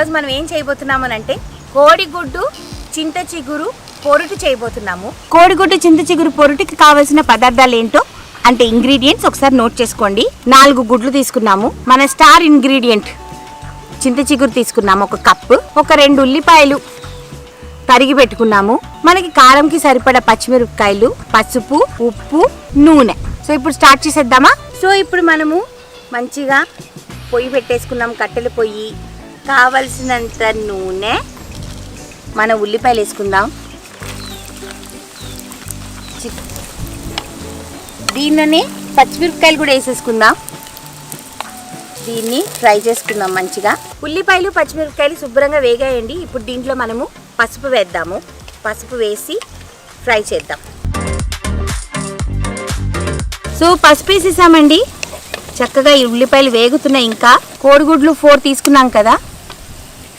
ఈరోజు మనం ఏం చేయబోతున్నామని అంటే కోడిగుడ్డు చింత చిగురు పొరుటు చేయబోతున్నాము. కోడిగుడ్డు చింత చిగురు పొరుటుకి కావాల్సిన పదార్థాలు ఏంటో అంటే ఇంగ్రీడియంట్స్ ఒకసారి నోట్ చేసుకోండి. 4 గుడ్లు తీసుకున్నాము. మన స్టార్ ఇంగ్రీడియంట్ చింత చిగురు తీసుకున్నాము 1 కప్పు. ఒక 2 ఉల్లిపాయలు తరిగి పెట్టుకున్నాము. మనకి కారంకి సరిపడా పచ్చిమిరపకాయలు, పసుపు, ఉప్పు, నూనె. సో ఇప్పుడు స్టార్ట్ చేసేద్దామా? సో ఇప్పుడు మనము మంచిగా పొయ్యి పెట్టేసుకున్నాం, కట్టెల పొయ్యి. కావలసినంత నూనె, మన ఉల్లిపాయలు వేసుకుందాం. దీనిలోనే పచ్చిమిరపకాయలు కూడా వేసేసుకుందాం. దీన్ని ఫ్రై చేసుకుందాం మంచిగా. ఉల్లిపాయలు పచ్చిమిరపకాయలు శుభ్రంగా వేగాయండి. ఇప్పుడు దీంట్లో మనము పసుపు వేద్దాము. పసుపు వేసి ఫ్రై చేద్దాం. సో పసుపు వేసేసామండి. చక్కగా ఈ ఉల్లిపాయలు వేగుతున్నాయి. ఇంకా కోడిగుడ్లు 4 తీసుకున్నాం కదా,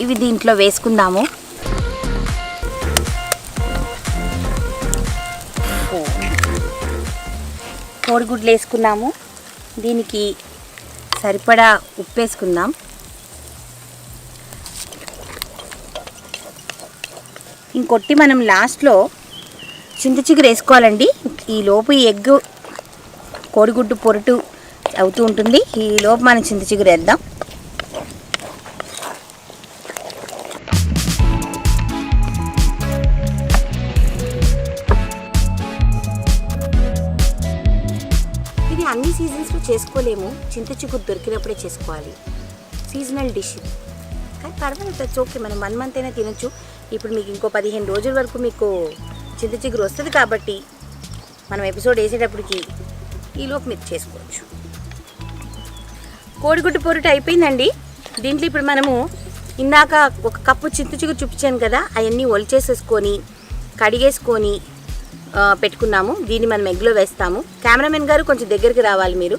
ఇవి దీంట్లో వేసుకుందాము. కోడిగుడ్లు వేసుకున్నాము. దీనికి సరిపడా ఉప్పు వేసుకుందాం. ఇంకొట్టి మనం లాస్ట్లో చింత చిగురు వేసుకోవాలండి. ఈ లోపు ఈ ఎగ్ కోడిగుడ్డు పొరుటు అవుతూ ఉంటుంది. ఈ లోపు మనం చింత చిగురు వేద్దాం. ఇది అన్ని సీజన్స్లో చేసుకోలేము, చింత చిగురు దొరికినప్పుడే చేసుకోవాలి. సీజనల్ డిష్ కానీ పర్వాలేదు, ఓకే. మనం 1 మంత్ అయినా తినొచ్చు. ఇప్పుడు మీకు ఇంకో 15 రోజుల వరకు మీకు చింత చిగురు వస్తుంది కాబట్టి మనం ఎపిసోడ్ వేసేటప్పటికి ఈలోపు మీరు చేసుకోవచ్చు. కోడిగుడ్డు పొరుటు అయిపోయిందండి. దీంట్లో ఇప్పుడు మనము ఇందాక 1 కప్పు చింత చిగురు చూపించాను కదా, అవన్నీ ఒలిచేసేసుకొని కడిగేసుకొని పెట్టుకున్నాము. దీన్ని మనం ఎగ్లో వేస్తాము. కెమెరామెన్ గారు కొంచెం దగ్గరికి రావాలి మీరు.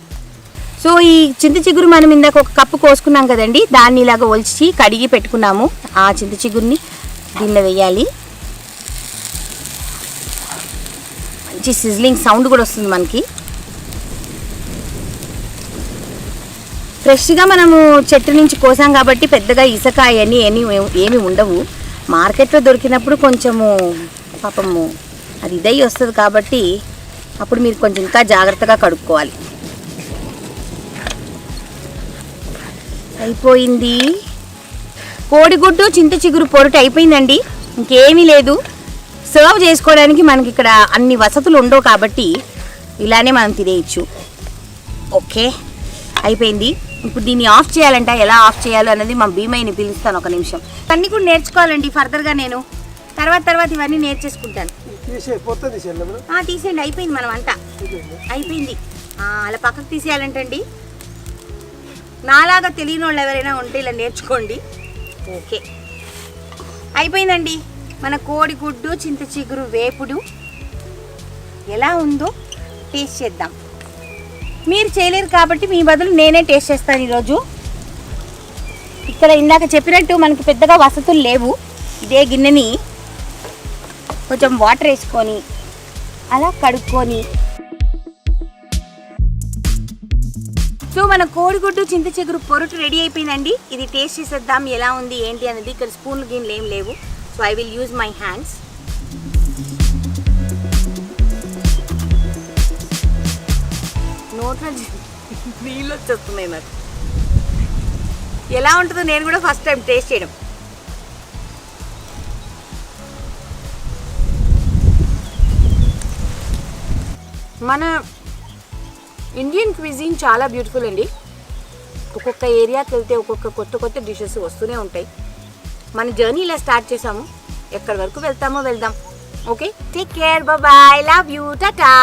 సో ఈ చింత చిగురు మనం ఇందాక 1 కప్పు కోసుకున్నాం కదండి, దాన్ని ఇలాగ ఒలిచి కడిగి పెట్టుకున్నాము. ఆ చింత చిగురిని దీనిలో వేయాలి. మంచి సిజ్లింగ్ సౌండ్ కూడా వస్తుంది మనకి. ఫ్రెష్గా మనము చెట్టు నుంచి కోసాం కాబట్టి పెద్దగా ఇసుక అవన్నీ ఏమి ఉండవు. మార్కెట్లో దొరికినప్పుడు కొంచెము పాపము అది ఇదై వస్తుంది కాబట్టి అప్పుడు మీరు కొంచెం ఇంకా జాగ్రత్తగా కడుక్కోవాలి. అయిపోయింది. కోడిగుడ్డు చింత చిగురు పొరుటు అయిపోయిందండి. ఇంకేమీ లేదు. సర్వ్ చేసుకోవడానికి మనకి ఇక్కడ అన్ని వసతులు ఉండవు కాబట్టి ఇలానే మనం తినేయచ్చు. ఓకే, అయిపోయింది. ఇప్పుడు దీన్ని ఆఫ్ చేయాలంట. ఎలా ఆఫ్ చేయాలో అనేది మా భీమయ్యని పిలుస్తాను. 1 నిమిషం. అన్నీ కూడా నేర్చుకోవాలండి ఫర్దర్గా. నేను తర్వాత ఇవన్నీ నేర్చేసుకుంటాను. తీసేయండి. అయిపోయింది మన వంట అయిపోయింది. అలా పక్కకు తీసేయాలంటండి. నాలాగా తెలియని వాళ్ళు ఎవరైనా ఉంటే ఇలా నేర్చుకోండి. ఓకే, అయిపోయిందండి మన కోడిగుడ్డు చింత చిగురు వేపుడు. ఎలా ఉందో టేస్ట్ చేద్దాం. మీరు చేయలేరు కాబట్టి మీ బదులు నేనే టేస్ట్ చేస్తాను ఈరోజు. ఇక్కడ ఇందాక చెప్పినట్టు మనకు పెద్దగా వసతులు లేవు. ఇదే గిన్నెని కొంచెం వాటర్ వేసుకొని అలా కడుక్కొని, సో మన కోడిగుడ్డు చింత చిగురు పొరుటు రెడీ అయిపోయిందండి. ఇది టేస్ట్ చేసేద్దాం ఎలా ఉంది ఏంటి అనేది. ఇక్కడ స్పూన్లు గిన్నెలు ఏం లేవు. So I will use my hands. నోట్లో నీళ్ళు వచ్చేస్తున్నాయి నాకు. ఎలా ఉంటుందో నేను కూడా ఫస్ట్ టైం టేస్ట్ చేయడం. మన ఇండియన్ క్విజిన్ చాలా బ్యూటిఫుల్ అండి. ఒక్కొక్క ఏరియాకి వెళ్తే ఒక్కొక్క కొత్త డిషెస్ వస్తూనే ఉంటాయి. మన జర్నీ ఇలా స్టార్ట్ చేసాము. ఎక్కడి వరకు వెళ్తామో వెళ్దాం. Okay, take care, bye, love you, Tata.